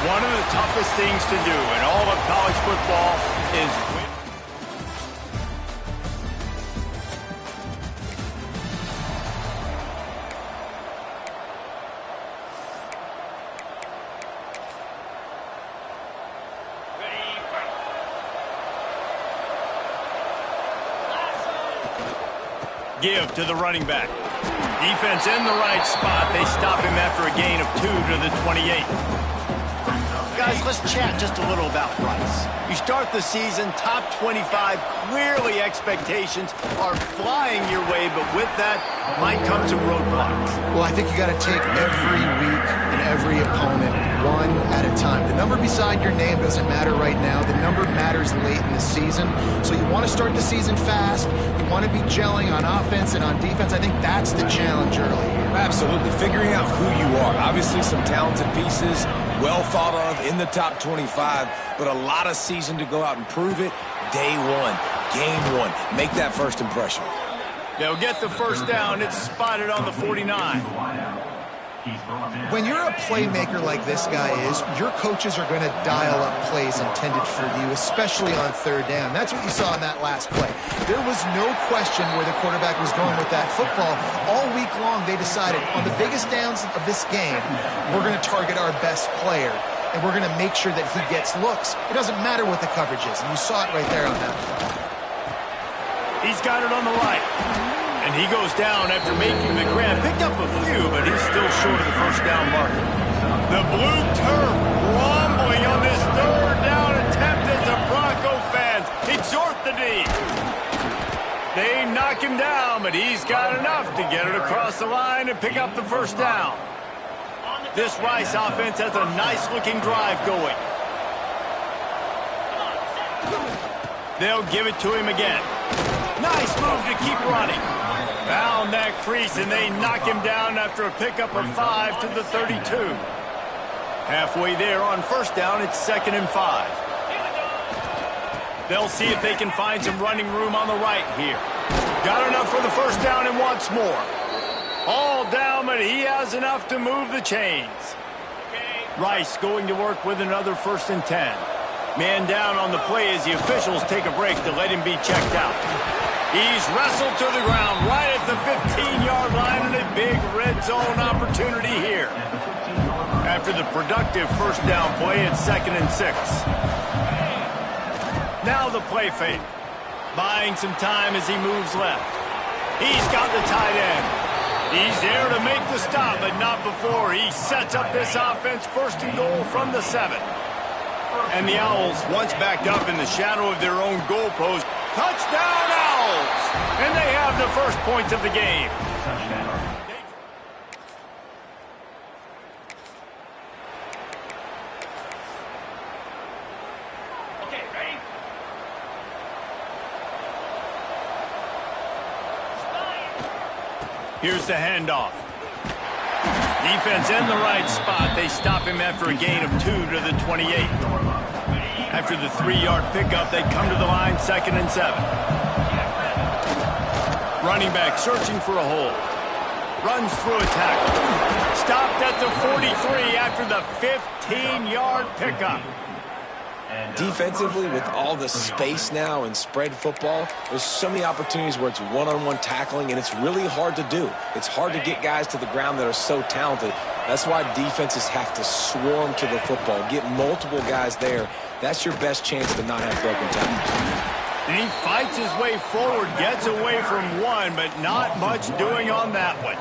One of the toughest things to do in all of college football is win. Give to the running back. Defense in the right spot. They stop him after a gain of 2 to the 28. Guys, let's chat just a little about Rice. You start the season top 25. Clearly expectations are flying your way, but with that might come some roadblocks. Well, I think you got to take every week and every opponent one at a time. The number beside your name doesn't matter right now. The number matters late in the season. So you want to start the season fast. You want to be gelling on offense and on defense. I think that's the challenge early. Absolutely. Figuring out who you are. Obviously some talented pieces, well thought of in the top 25, but a lot of season to go out and prove it. Day one, game one. Make that first impression. They'll get the first down. It's spotted on the 49. When you're a playmaker like this guy is, your coaches are going to dial up plays intended for you, especially on third down. That's what you saw in that last play. There was no question where the quarterback was going with that football. All week long, they decided on the biggest downs of this game, we're going to target our best player, and we're going to make sure that he gets looks. It doesn't matter what the coverage is, and you saw it right there on that play. He's got it on the right. And he goes down after making the grab. Picked up a few, but he's still short of the first down marker. The blue turf rumbling on this third down attempt as the Bronco fans exhort the D. They knock him down, but he's got enough to get it across the line and pick up the first down. This Rice offense has a nice-looking drive going. They'll give it to him again. Nice move to keep running. Found that crease, and they knock him down after a pickup of 5 to the 32. Halfway there on first down, it's 2nd and 5. They'll see if they can find some running room on the right here. Got enough for the first down and wants more. All down, but he has enough to move the chains. Rice going to work with another 1st and 10. Man down on the play as the officials take a break to let him be checked out. He's wrestled to the ground right at the 15-yard line, and a big red zone opportunity here. After the productive first down play, it's 2nd and 6. Now the play fake. Buying some time as he moves left. He's got the tight end. He's there to make the stop, but not before he sets up this offense 1st and goal from the 7. And the Owls, once backed up in the shadow of their own goalpost, touchdown Owls! And they have the first points of the game. Okay, ready? Here's the handoff. Defense in the right spot. They stop him after a gain of 2 to the 28. After the 3-yard pickup, they come to the line 2nd and 7. Running back searching for a hole. Runs through a tackle. Stopped at the 43 after the 15-yard pickup. Defensively, with all the space now and spread football, there's so many opportunities where it's one-on-one tackling, and it's really hard to do. It's hard to get guys to the ground that are so talented. That's why defenses have to swarm to the football, get multiple guys there. That's your best chance to not have broken tackles. And he fights his way forward, gets away from one, but not much doing on that one.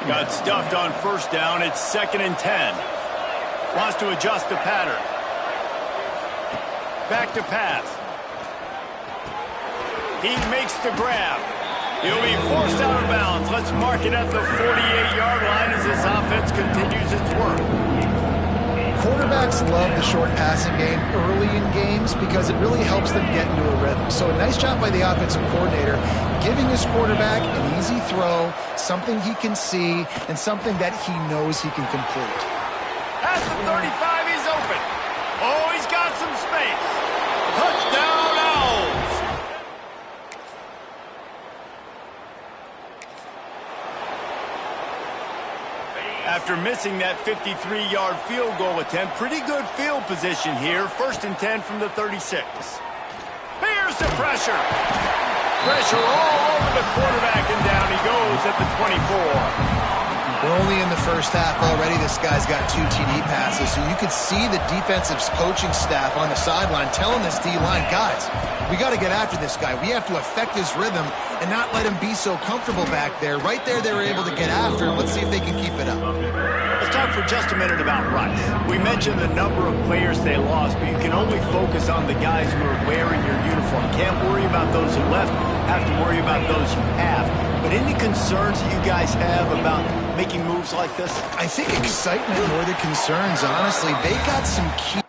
Got stuffed on first down. It's 2nd and 10. Wants to adjust the pattern. Back to pass. He makes the grab. He'll be forced out of bounds. Let's mark it at the 48-yard line as this offense continues its work. Quarterbacks love the short passing game early in games because it really helps them get into a rhythm. So a nice job by the offensive coordinator giving his quarterback an easy throw, something he can see, and something that he knows he can complete. At the 35, he's open. Oh, he's got some space. Touchdown, Owls! After missing that 53-yard field goal attempt, pretty good field position here. 1st and 10 from the 36. Here's the pressure. Pressure all over the quarterback, and down he goes at the 24. We're only in the first half already. This guy's got 2 TD passes, so you could see the defensive coaching staff on the sideline telling this D-line, guys, we got to get after this guy. We have to affect his rhythm and not let him be so comfortable back there. Right there, they were able to get after him. Let's see if they can keep it up. Let's talk for just a minute about Rice. We mentioned the number of players they lost, but you can only focus on the guys who are wearing your uniform. Can't worry about those who left. Have to worry about those you have. But any concerns that you guys have about making moves like this? I think excitement more than concerns, honestly. They got some key.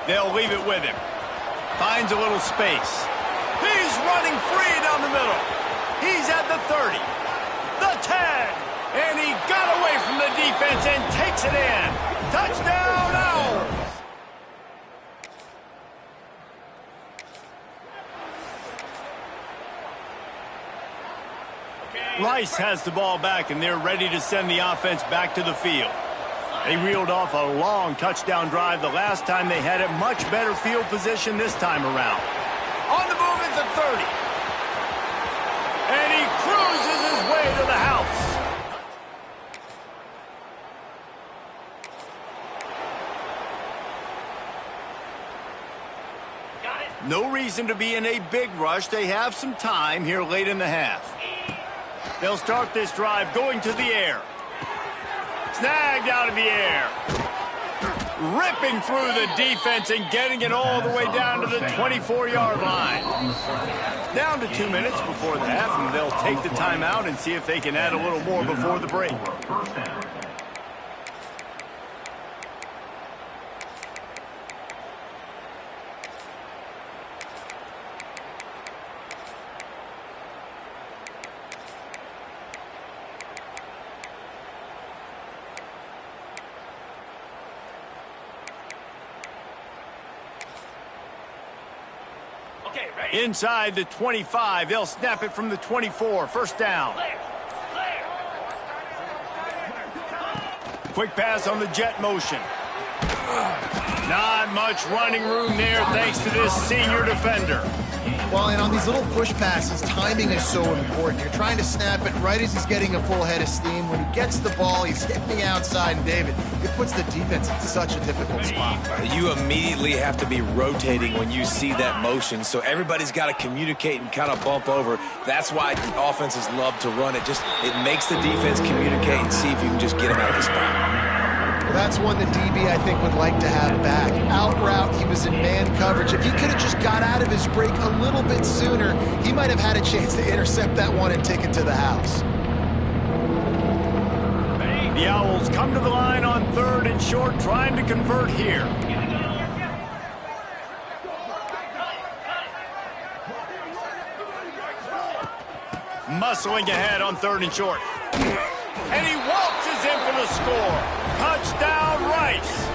They'll leave it with him. Finds a little space. He's running free down the middle. He's at the 30. The 10. And he got away from the defense and takes it in. Touchdown, Owls. Rice has the ball back, and they're ready to send the offense back to the field. They reeled off a long touchdown drive the last time they had it. Much better field position this time around. On the move is the 30. And he cruises his way to the house. No reason to be in a big rush. They have some time here late in the half. They'll start this drive going to the air. Snagged out of the air. Ripping through the defense and getting it all the way down to the 24-yard line. Down to 2 minutes before the half, and they'll take the timeout and see if they can add a little more before the break. Inside the 25, they'll snap it from the 24. 1st down. Quick pass on the jet motion. Not much running room there thanks to this senior defender. Well, and on these little push passes, timing is so important. You're trying to snap it right as he's getting a full head of steam. When he gets the ball, he's hitting the outside, and David, it puts the defense in such a difficult spot. You immediately have to be rotating when you see that motion, so everybody's got to communicate and kind of bump over. That's why offenses love to run it. It makes the defense communicate and see if you can just get him out of the spot. Well, that's one the DB, I think, would like to have back. Out route, he was in man coverage. If he could have just got out of his break a little bit sooner, he might have had a chance to intercept that one and take it to the house. The Owls come to the line on 3rd and short, trying to convert here. Muscling ahead on 3rd and short. And he waltzes in for the score. Touchdown, Rice.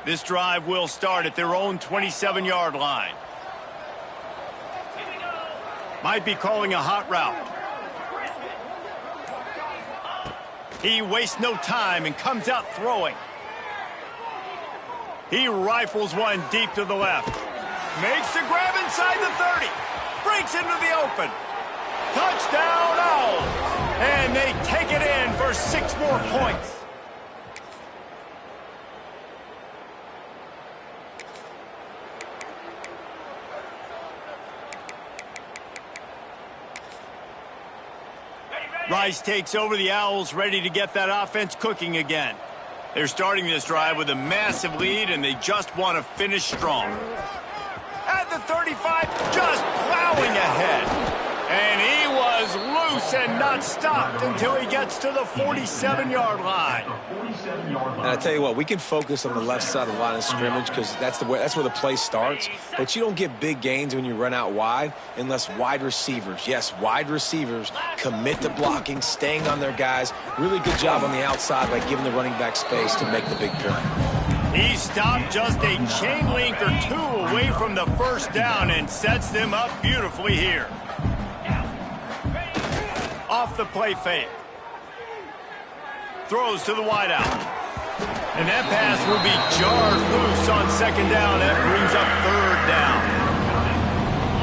This drive will start at their own 27-yard line. Might be calling a hot route. He wastes no time and comes out throwing. He rifles one deep to the left. Makes the grab inside the 30. Breaks into the open. Touchdown, Owls. And they take it in for 6 more points. Rice takes over. The Owls ready to get that offense cooking again. They're starting this drive with a massive lead, and they just want to finish strong. At the 35, just plowing ahead. And he was loose loose and not stopped until he gets to the 47-yard line. And I tell you what, we can focus on the left side of the line of scrimmage because that's where the play starts. But you don't get big gains when you run out wide unless wide receivers, yes, wide receivers, commit to blocking, staying on their guys. Really good job on the outside by giving the running back space to make the big play. He stopped just a chain link or two away from the first down and sets them up beautifully here. Off the play fake. Throws to the wideout. And that pass will be jarred loose on second down. That brings up third down.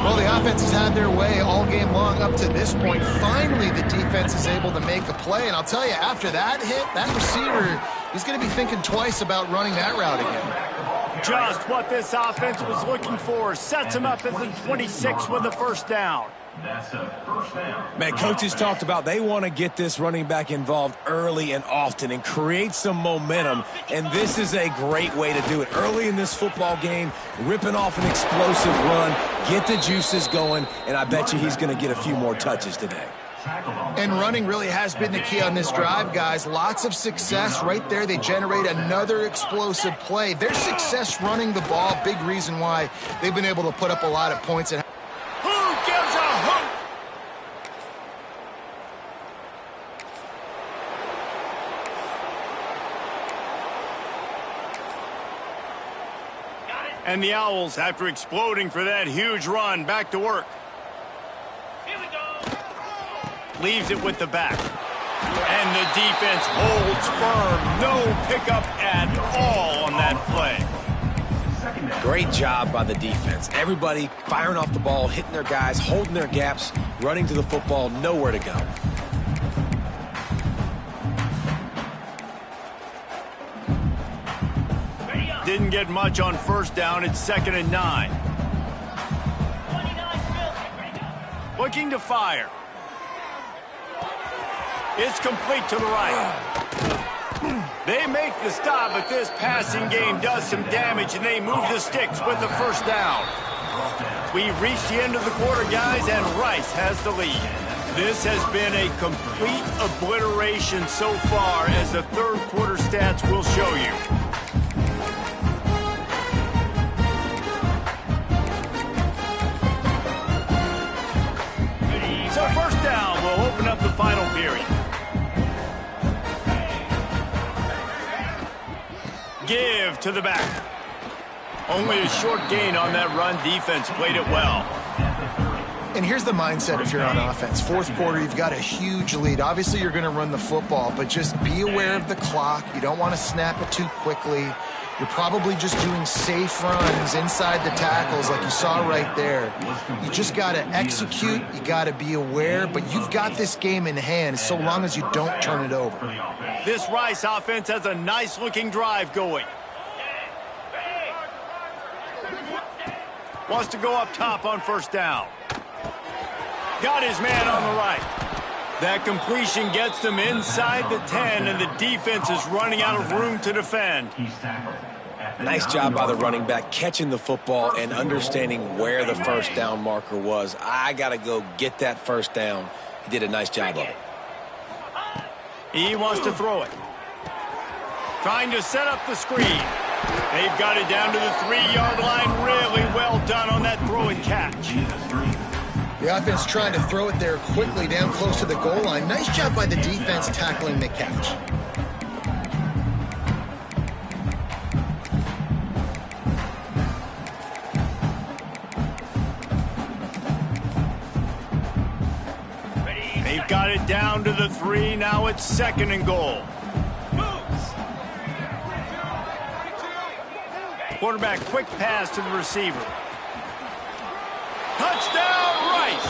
Well, the offense has had their way all game long up to this point. Finally, the defense is able to make a play. And I'll tell you, after that hit, that receiver, he's going to be thinking twice about running that route again. Just what this offense was looking for. Sets him up at the 26 with the first down. That's a first down. Man, coaches talked about they want to get this running back involved early and often and create some momentum, and this is a great way to do it. Early in this football game, ripping off an explosive run, get the juices going, and I bet you he's going to get a few more touches today. And running really has been the key on this drive, guys. Lots of success right there. They generate another explosive play. Their success running the ball, big reason why they've been able to put up a lot of points. And who gives a hoot? And the Owls, after exploding for that huge run, back to work. Here we go. Leaves it with the back. And the defense holds firm. No pickup at all on that play. Great job by the defense. Everybody firing off the ball, hitting their guys, holding their gaps, running to the football, nowhere to go. Didn't get much on first down. It's 2nd and 9. Looking to fire. It's complete to the right. They make the stop, but this passing game does some damage, and they move the sticks with the first down. We've reached the end of the quarter, guys, and Rice has the lead. This has been a complete obliteration so far, as the third quarter stats will show you. So first down will open up the final period. Give to the back. Only a short gain on that run. Defense played it well. And here's the mindset if you're on offense. Fourth quarter, you've got a huge lead. Obviously, you're going to run the football, but just be aware of the clock. You don't want to snap it too quickly. You're probably just doing safe runs inside the tackles like you saw right there. You just got to execute. You got to be aware, but you've got this game in hand so long as you don't turn it over. This Rice offense has a nice-looking drive going. Wants to go up top on first down. Got his man on the right. That completion gets them inside the 10, and the defense is running out of room to defend. Nice job by the running back catching the football and understanding where the first down marker was. I got to go get that first down. He did a nice job of it. He wants to throw it. Trying to set up the screen. They've got it down to the 3-yard line. Really well done on that throw and catch. The offense trying to throw it there quickly down close to the goal line. Nice job by the defense tackling the catch. They've got it down to the 3. Now it's 2nd and goal. Quarterback, quick pass to the receiver. Touchdown, Rice!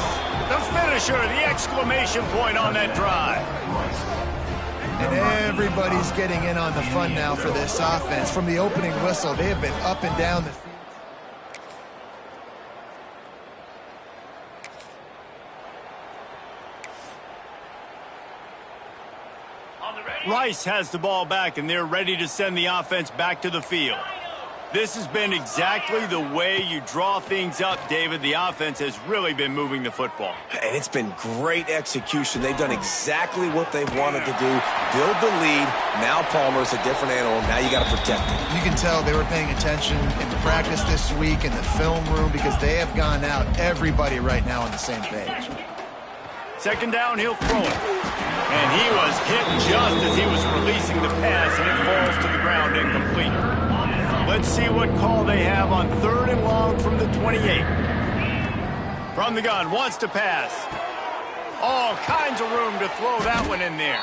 The finisher, the exclamation point on that drive. And everybody's getting in on the fun now for this offense. From the opening whistle, they have been up and down the field. Rice has the ball back, and they're ready to send the offense back to the field. This has been exactly the way you draw things up, David. The offense has really been moving the football. And it's been great execution. They've done exactly what they've wanted to do. Build the lead. Now Palmer's a different animal. Now you got to protect him. You can tell they were paying attention in practice this week in the film room because they have gone out, everybody right now on the same page. Second down, he'll throw it. And he was hit just as he was releasing the pass, and it falls to the ground incomplete. Let's see what call they have on 3rd and long from the 28. From the gun, wants to pass. All kinds of room to throw that one in there.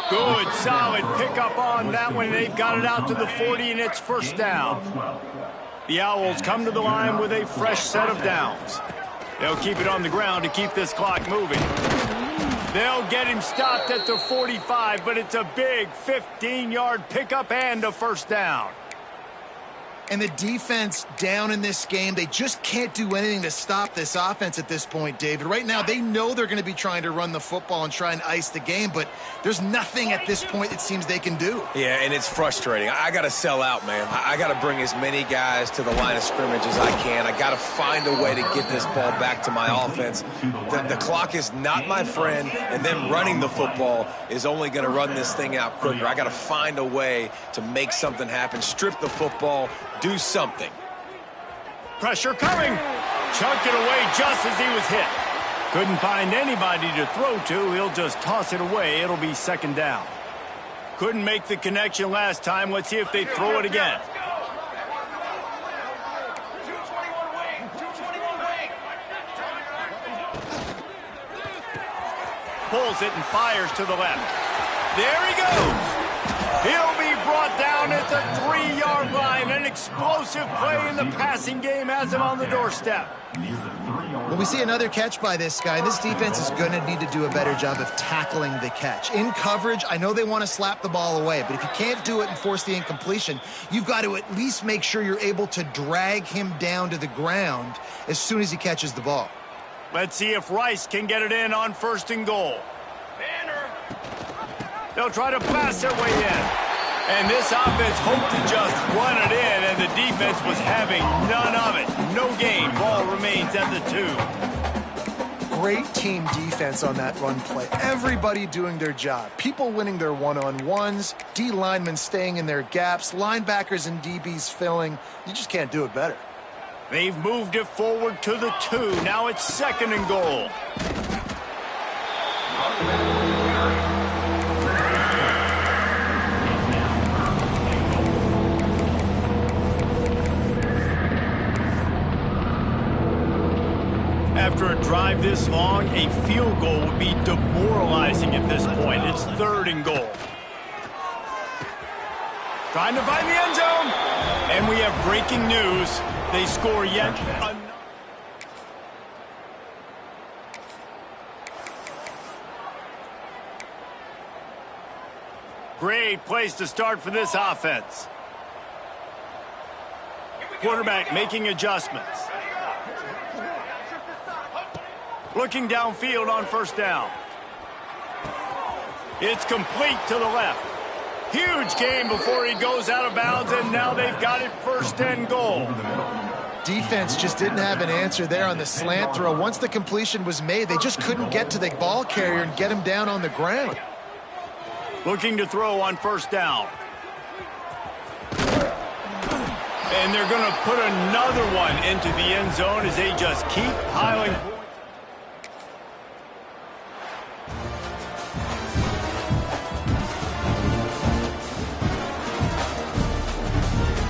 Good, solid pickup on that one. They've got it out to the 40, and it's first down. The Owls come to the line with a fresh set of downs. They'll keep it on the ground to keep this clock moving. They'll get him stopped at the 45, but it's a big 15-yard pickup and a first down. And the defense down in this game, they just can't do anything to stop this offense at this point, David. Right now, they know they're going to be trying to run the football and try and ice the game, but there's nothing at this point it seems they can do. Yeah, and it's frustrating. I got to sell out, man. I got to bring as many guys to the line of scrimmage as I can. I got to find a way to get this ball back to my offense. The clock is not my friend, and then running the football is only going to run this thing out quicker. I got to find a way to make something happen, strip the football, do something. Pressure coming. Chunked it away just as he was hit. Couldn't find anybody to throw to. He'll just toss it away. It'll be second down. Couldn't make the connection last time. Let's see if they throw it again. Pulls it and fires to the left. There he goes. He'll be brought down at the 3-yard line. An explosive play in the passing game has him on the doorstep. Well, we see another catch by this guy. This defense is going to need to do a better job of tackling the catch. In coverage, I know they want to slap the ball away, but if you can't do it and force the incompletion, you've got to at least make sure you're able to drag him down to the ground as soon as he catches the ball. Let's see if Rice can get it in on 1st and goal. They'll try to blast their way in. And this offense hoped to just run it in, and the defense was having none of it. No gain. Ball remains at the 2. Great team defense on that run play. Everybody doing their job. People winning their one-on-ones, D linemen staying in their gaps, linebackers and DBs filling. You just can't do it better. They've moved it forward to the 2. Now it's 2nd and goal. After a drive this long, a field goal would be demoralizing at this point. It's 3rd and goal. Trying to find the end zone. And we have breaking news. They score yet another. Great place to start for this offense. Quarterback making adjustments. Looking downfield on 1st down. It's complete to the left. Huge gain before he goes out of bounds, and now they've got it 1st and goal. Defense just didn't have an answer there on the slant throw. Once the completion was made, they just couldn't get to the ball carrier and get him down on the ground. Looking to throw on 1st down. And they're going to put another one into the end zone as they just keep piling.